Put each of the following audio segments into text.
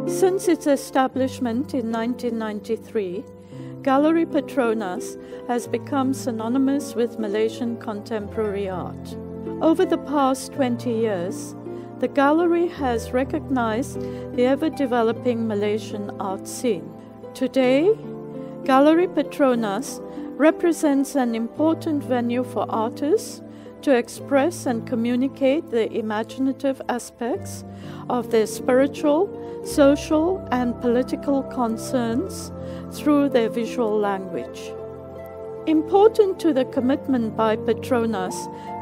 Since its establishment in 1993, Gallery Petronas has become synonymous with Malaysian contemporary art. Over the past 20 years, the gallery has recognized the ever-developing Malaysian art scene. Today, Gallery Petronas represents an important venue for artists to express and communicate the imaginative aspects of their spiritual, social, and political concerns through their visual language. Important to the commitment by Petronas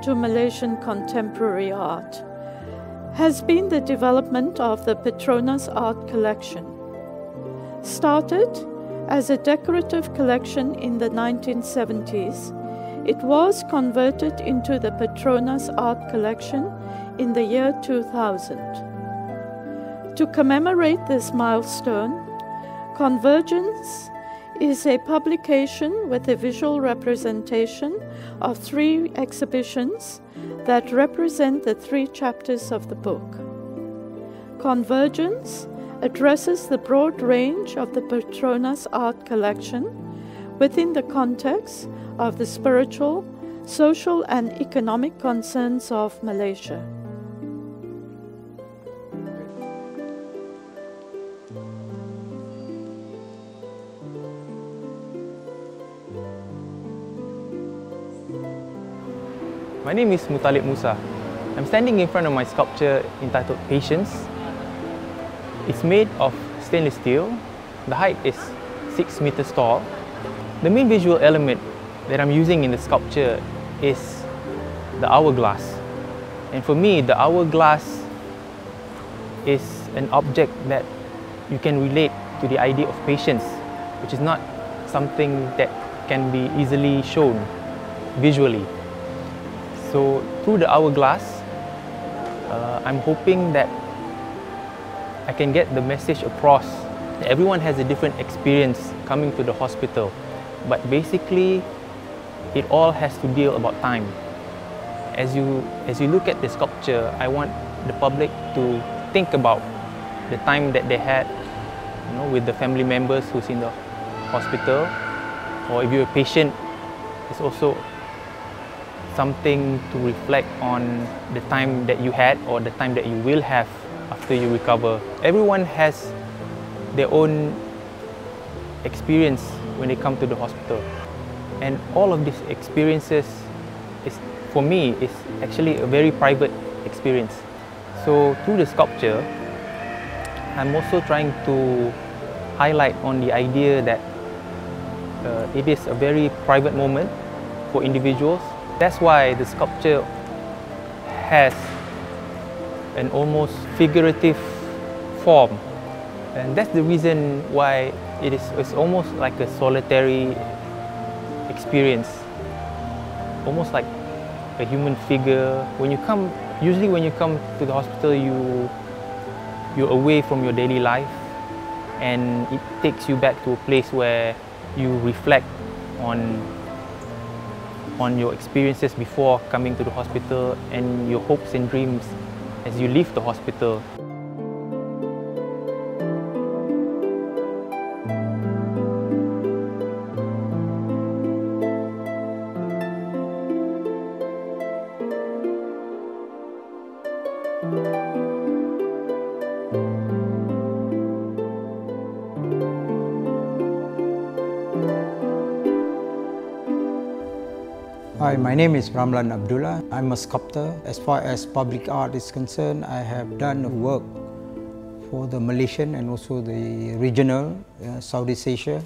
to Malaysian contemporary art has been the development of the Petronas Art Collection. Started as a decorative collection in the 1970s, it was converted into the Petronas Art Collection in the year 2000. To commemorate this milestone, Convergence is a publication with a visual representation of 3 exhibitions that represent the 3 chapters of the book. Convergence addresses the broad range of the Petronas Art Collection within the context of the spiritual, social, and economic concerns of Malaysia. My name is Mutalib Musa. I'm standing in front of my sculpture entitled Patience. It's made of stainless steel. The height is 6 meters tall. The main visual element that I'm using in the sculpture is the hourglass. And for me, the hourglass is an object that you can relate to the idea of patience, which is not something that can be easily shown visually. So through the hourglass, I'm hoping that I can get the message across. Everyone has a different experience coming to the hospital, but basically it all has to deal about time. As you look at the sculpture, I want the public to think about the time that they had, with the family members who's in the hospital, or if you're a patient, it's also something to reflect on the time that you had or the time that you will have after you recover. Everyone has their own experience when they come to the hospital. And all of these experiences, for me, is actually a very private experience. So through the sculpture, I'm also trying to highlight on the idea that it is a very private moment for individuals. That's why the sculpture has an almost figurative form. And that's the reason why it's almost like a solitary experience. Almost like a human figure. Usually when you come to the hospital, you're away from your daily life, and it takes you back to a place where you reflect on your experiences before coming to the hospital and your hopes and dreams as you leave the hospital. Hi, my name is Ramlan Abdullah. I'm a sculptor. As far as public art is concerned, I have done work for the Malaysian and also the regional Southeast Asia.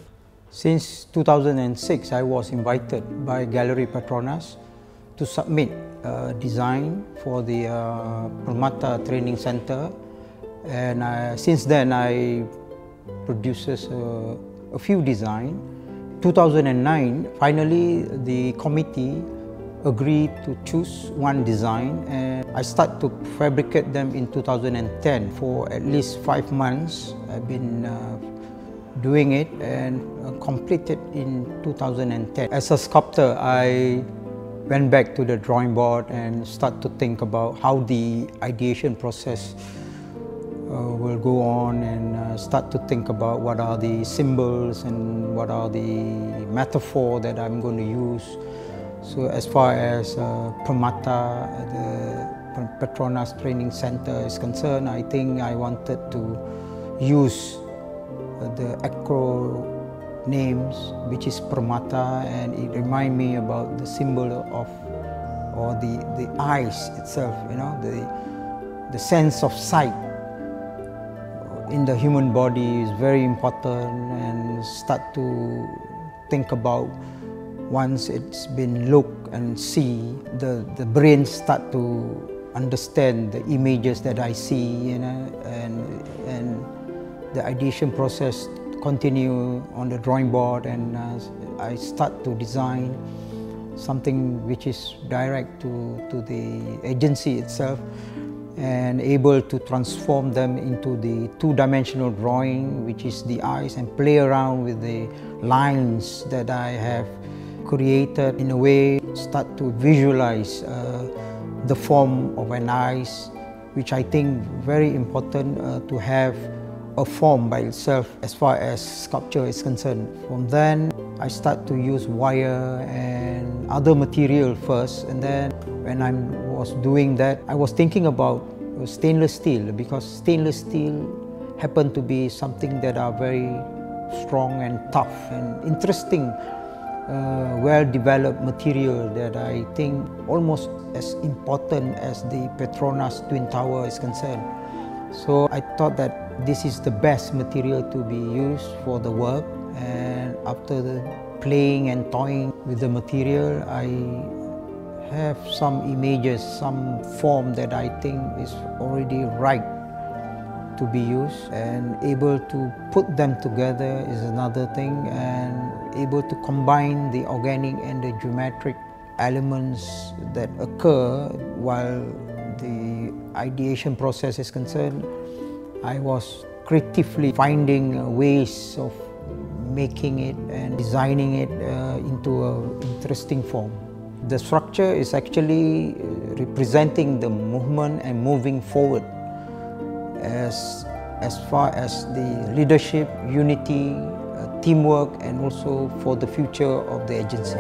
Since 2006, I was invited by Gallery Petronas to submit a design for the Permata Training Center, and since then I produced a few designs. 2009, finally the committee agreed to choose one design, and I started to fabricate them in 2010. For at least 5 months, I've been doing it and completed in 2010. As a sculptor, I went back to the drawing board and start to think about how the ideation process will go on, and start to think about what are the symbols and what are the metaphor that I'm going to use. So as far as Permata, the Petronas Training Center is concerned, I think I wanted to use the acronyms, which is Permata, and it reminds me about the symbol of, or the eyes itself, you know, the sense of sight in the human body is very important, and start to think about once it's been looked and see, the brain start to understand the images that I see, you know, and the ideation process continue on the drawing board, and I start to design something which is direct to the agency itself, and able to transform them into the two-dimensional drawing, which is the eyes, and play around with the lines that I have created. In a way, start to visualize the form of an eyes, which I think very important to have a form by itself as far as sculpture is concerned. From then, I start to use wire and other material first, and then when I was doing that, I was thinking about stainless steel, because stainless steel happened to be something that are very strong and tough and interesting, well-developed material that I think almost as important as the Petronas Twin Tower is concerned. So I thought that this is the best material to be used for the work, and after the playing and toying with the material, I have some images, some form that I think is already right to be used, and able to put them together is another thing, and able to combine the organic and the geometric elements that occur while the ideation process is concerned. I was creatively finding ways of making it and designing it into an interesting form. The structure is actually representing the movement and moving forward as far as the leadership, unity, teamwork, and also for the future of the agency.